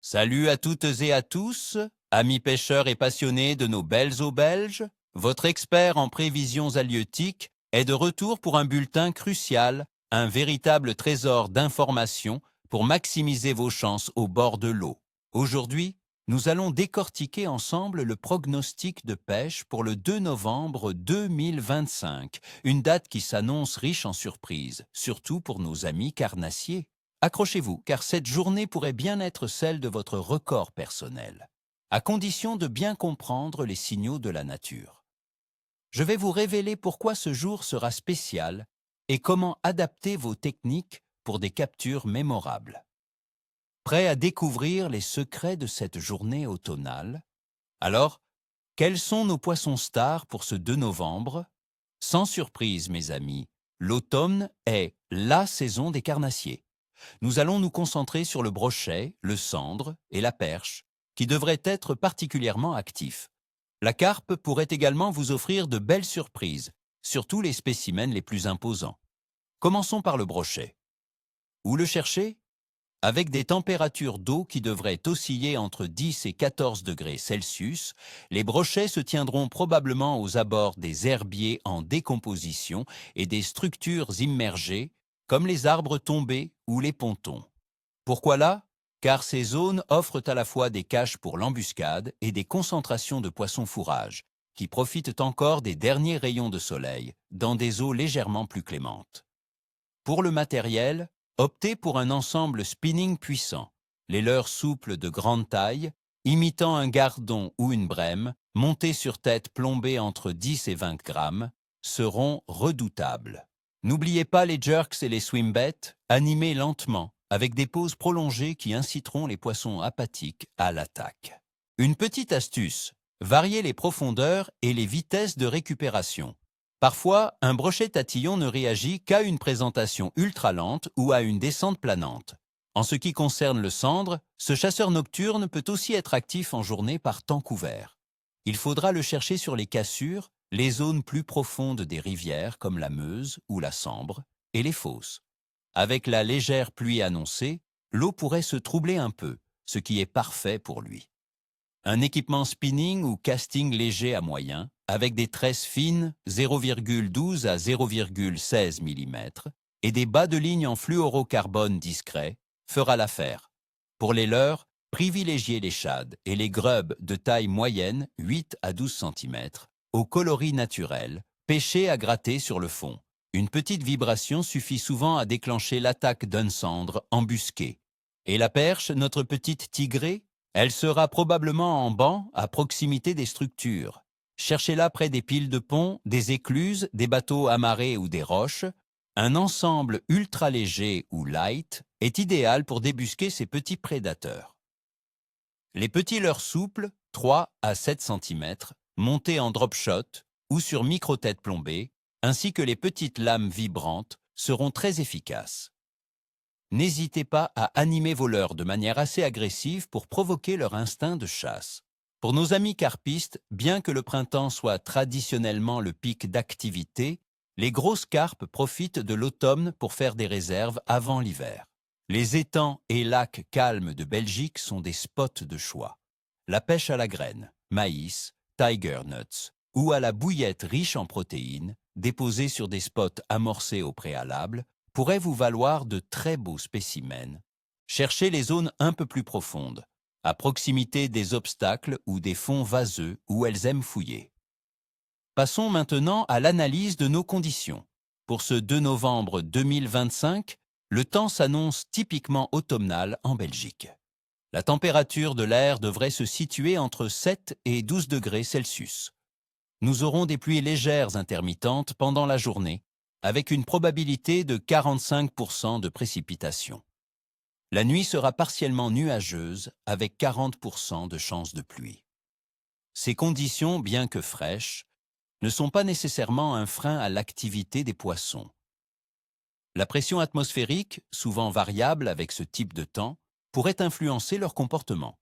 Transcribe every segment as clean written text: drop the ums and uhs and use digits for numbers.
Salut à toutes et à tous, amis pêcheurs et passionnés de nos belles eaux belges. Votre expert en prévisions halieutiques est de retour pour un bulletin crucial, un véritable trésor d'informations pour maximiser vos chances au bord de l'eau. Aujourd'hui, nous allons décortiquer ensemble le prognostic de pêche pour le 2 novembre 2025, une date qui s'annonce riche en surprises, surtout pour nos amis carnassiers. Accrochez-vous, car cette journée pourrait bien être celle de votre record personnel, à condition de bien comprendre les signaux de la nature. Je vais vous révéler pourquoi ce jour sera spécial et comment adapter vos techniques pour des captures mémorables. Prêt à découvrir les secrets de cette journée automnale? Alors, quels sont nos poissons stars pour ce 2 novembre? Sans surprise, mes amis, l'automne est la saison des carnassiers. Nous allons nous concentrer sur le brochet, le sandre et la perche, qui devraient être particulièrement actifs. La carpe pourrait également vous offrir de belles surprises, surtout les spécimens les plus imposants. Commençons par le brochet. Où le chercher? Avec des températures d'eau qui devraient osciller entre 10 et 14 degrés Celsius, les brochets se tiendront probablement aux abords des herbiers en décomposition et des structures immergées, comme les arbres tombés ou les pontons. Pourquoi là? Car ces zones offrent à la fois des caches pour l'embuscade et des concentrations de poissons fourrage, qui profitent encore des derniers rayons de soleil, dans des eaux légèrement plus clémentes. Pour le matériel, optez pour un ensemble spinning puissant, les leurres souples de grande taille, imitant un gardon ou une brème, montés sur tête plombée entre 10 et 20 grammes, seront redoutables. N'oubliez pas les jerks et les swimbaits, animés lentement, avec des pauses prolongées qui inciteront les poissons apathiques à l'attaque. Une petite astuce, variez les profondeurs et les vitesses de récupération. Parfois, un brochet tatillon ne réagit qu'à une présentation ultra lente ou à une descente planante. En ce qui concerne le sandre, ce chasseur nocturne peut aussi être actif en journée par temps couvert. Il faudra le chercher sur les cassures, les zones plus profondes des rivières comme la Meuse ou la Sambre, et les fosses. Avec la légère pluie annoncée, l'eau pourrait se troubler un peu, ce qui est parfait pour lui. Un équipement spinning ou casting léger à moyen, avec des tresses fines 0,12 à 0,16 mm et des bas de ligne en fluorocarbone discret, fera l'affaire. Pour les leurres, privilégiez les shad et les grubs de taille moyenne 8 à 12 cm, au coloris naturel, pêchés à gratter sur le fond. Une petite vibration suffit souvent à déclencher l'attaque d'un sandre embusqué. Et la perche, notre petite tigrée? Elle sera probablement en banc à proximité des structures. Cherchez-la près des piles de ponts, des écluses, des bateaux amarrés ou des roches. Un ensemble ultra léger ou light est idéal pour débusquer ces petits prédateurs. Les petits leurres souples, 3 à 7 cm, montés en drop shot ou sur micro-tête plombée, ainsi que les petites lames vibrantes, seront très efficaces. N'hésitez pas à animer vos leurres de manière assez agressive pour provoquer leur instinct de chasse. Pour nos amis carpistes, bien que le printemps soit traditionnellement le pic d'activité, les grosses carpes profitent de l'automne pour faire des réserves avant l'hiver. Les étangs et lacs calmes de Belgique sont des spots de choix. La pêche à la graine, maïs, tiger nuts ou à la bouillette riche en protéines, déposée sur des spots amorcés au préalable, pourrait vous valoir de très beaux spécimens. Cherchez les zones un peu plus profondes, à proximité des obstacles ou des fonds vaseux où elles aiment fouiller. Passons maintenant à l'analyse de nos conditions. Pour ce 2 novembre 2025, le temps s'annonce typiquement automnal en Belgique. La température de l'air devrait se situer entre 7 et 12 degrés Celsius. Nous aurons des pluies légères intermittentes pendant la journée, avec une probabilité de 45% de précipitation. La nuit sera partiellement nuageuse, avec 40% de chances de pluie. Ces conditions, bien que fraîches, ne sont pas nécessairement un frein à l'activité des poissons. La pression atmosphérique, souvent variable avec ce type de temps, pourrait influencer leur comportement.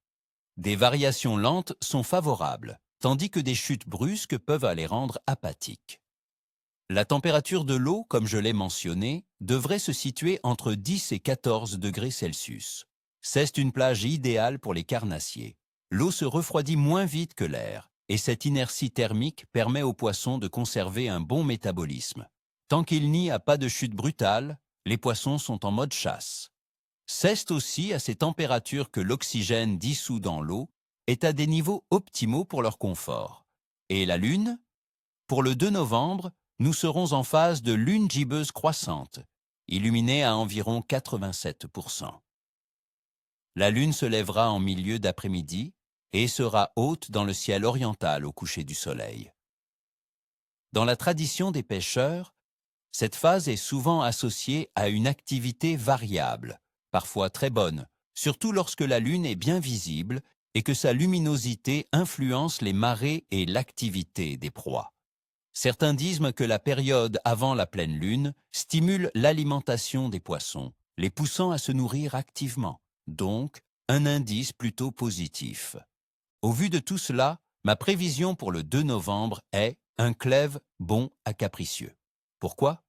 Des variations lentes sont favorables, tandis que des chutes brusques peuvent les rendre apathiques. La température de l'eau, comme je l'ai mentionné, devrait se situer entre 10 et 14 degrés Celsius. c'est une plage idéale pour les carnassiers. L'eau se refroidit moins vite que l'air, et cette inertie thermique permet aux poissons de conserver un bon métabolisme. Tant qu'il n'y a pas de chute brutale, les poissons sont en mode chasse. C'est aussi à ces températures que l'oxygène dissous dans l'eau est à des niveaux optimaux pour leur confort. Et la Lune? Pour le 2 novembre, nous serons en phase de lune gibbeuse croissante, illuminée à environ 87%. La Lune se lèvera en milieu d'après-midi et sera haute dans le ciel oriental au coucher du soleil. Dans la tradition des pêcheurs, cette phase est souvent associée à une activité variable, parfois très bonne, surtout lorsque la Lune est bien visible et que sa luminosité influence les marées et l'activité des proies. Certains disent que la période avant la pleine Lune stimule l'alimentation des poissons, les poussant à se nourrir activement, donc un indice plutôt positif. Au vu de tout cela, ma prévision pour le 2 novembre est un clève bon à capricieux. Pourquoi?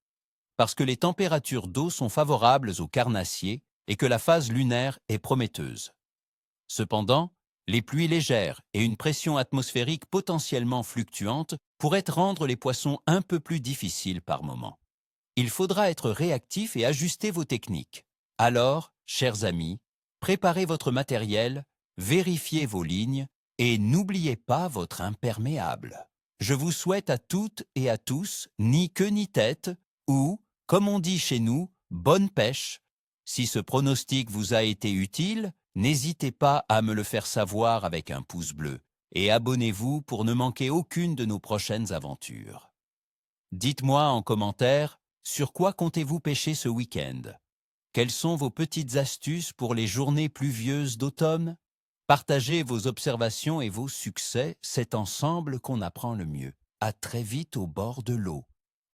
Parce que les températures d'eau sont favorables aux carnassiers et que la phase lunaire est prometteuse. Cependant, les pluies légères et une pression atmosphérique potentiellement fluctuante pourraient rendre les poissons un peu plus difficiles par moment. Il faudra être réactif et ajuster vos techniques. Alors, chers amis, préparez votre matériel, vérifiez vos lignes et n'oubliez pas votre imperméable. Je vous souhaite à toutes et à tous ni queue ni tête ou, comme on dit chez nous, bonne pêche. Si ce pronostic vous a été utile, n'hésitez pas à me le faire savoir avec un pouce bleu et abonnez-vous pour ne manquer aucune de nos prochaines aventures. Dites-moi en commentaire sur quoi comptez-vous pêcher ce week-end. Quelles sont vos petites astuces pour les journées pluvieuses d'automne? Partagez vos observations et vos succès, c'est ensemble qu'on apprend le mieux. À très vite au bord de l'eau.